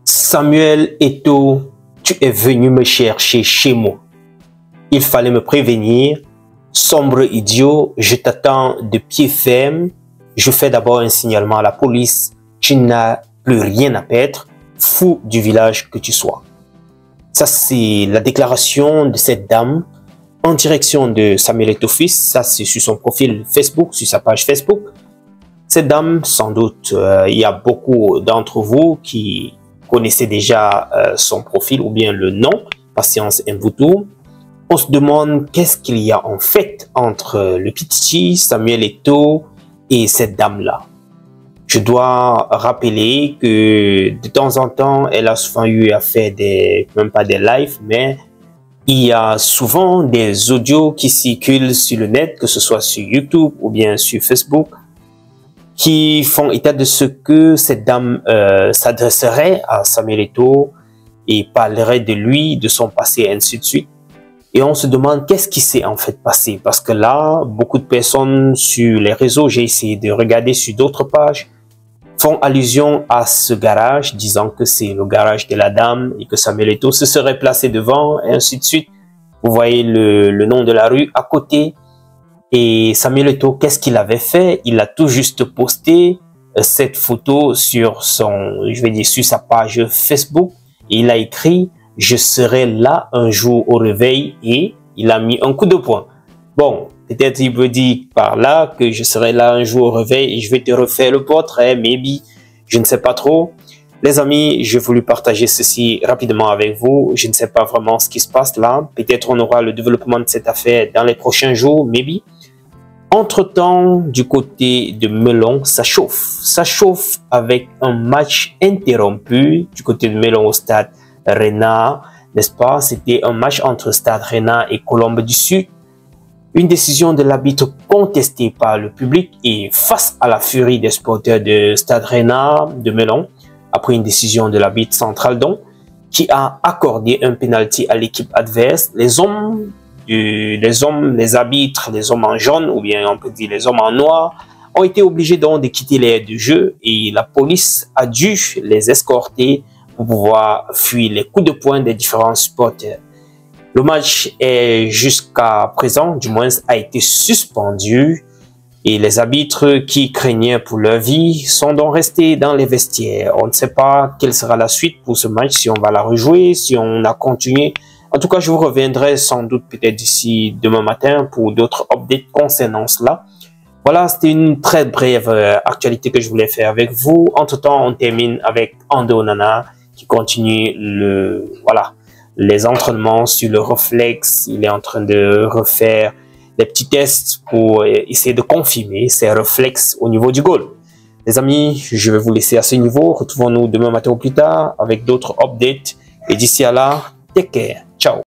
Samuel Eto'o, tu es venu me chercher chez moi. Il fallait me prévenir. Sombre idiot, je t'attends de pied ferme. Je fais d'abord un signalement à la police. Tu n'as plus rien à perdre, fou du village que tu sois. Ça, c'est la déclaration de cette dame en direction de Samuel Eto'o fils. Ça, c'est sur son profil Facebook, sur sa page Facebook. Cette dame, sans doute, il y a beaucoup d'entre vous qui connaissez déjà son profil ou bien le nom, Patience Mvutu. On se demande qu'est-ce qu'il y a en fait entre le petit Samuel Eto'o et cette dame-là. Je dois rappeler que de temps en temps, elle a souvent eu à faire même pas des lives, mais il y a souvent des audios qui circulent sur le net, que ce soit sur YouTube ou bien sur Facebook, qui font état de ce que cette dame s'adresserait à Samuel Eto'o et parlerait de lui, de son passé, et ainsi de suite. Et on se demande qu'est-ce qui s'est en fait passé. Parce que là, beaucoup de personnes sur les réseaux, j'ai essayé de regarder sur d'autres pages, font allusion à ce garage, disant que c'est le garage de la dame et que Samuel Eto'o se serait placé devant, et ainsi de suite. Vous voyez le nom de la rue à côté. Et Samuel Eto'o, qu'est-ce qu'il avait fait? Il a tout juste posté cette photo sur sur sa page Facebook. Et il a écrit « Je serai là un jour au réveil » et il a mis un coup de poing. Bon, peut-être il veut dire par là que je serai là un jour au réveil et je vais te refaire le portrait, maybe, je ne sais pas trop. Les amis, j'ai voulu partager ceci rapidement avec vous. Je ne sais pas vraiment ce qui se passe là. Peut-être on aura le développement de cette affaire dans les prochains jours, maybe. Entre-temps, du côté de Melon, ça chauffe. Ça chauffe avec un match interrompu du côté de Melon au stade Rennais, n'est-ce pas? C'était un match entre Stade Rennais et Colombe du Sud. Une décision de l'arbitre contestée par le public et face à la furie des supporters de Stade Rennais de Melon, après une décision de l'arbitre central donc, qui a accordé un penalty à l'équipe adverse, les arbitres, les hommes en jaune, ou bien on peut dire les hommes en noir, ont été obligés donc de quitter l'aire du jeu et la police a dû les escorter pour pouvoir fuir les coups de poing des différents supporters. Le match est jusqu'à présent, du moins, a été suspendu et les arbitres qui craignaient pour leur vie sont donc restés dans les vestiaires. On ne sait pas quelle sera la suite pour ce match, si on va la rejouer, si on a continué. En tout cas, je vous reviendrai sans doute peut-être d'ici demain matin pour d'autres updates concernant cela. Voilà, c'était une très brève actualité que je voulais faire avec vous. Entre-temps, on termine avec Ando Onana qui continue les entraînements sur le réflexe. Il est en train de refaire des petits tests pour essayer de confirmer ses réflexes au niveau du goal. Les amis, je vais vous laisser à ce niveau. Retrouvons-nous demain matin ou plus tard avec d'autres updates. Et d'ici à là, take care. Ciao.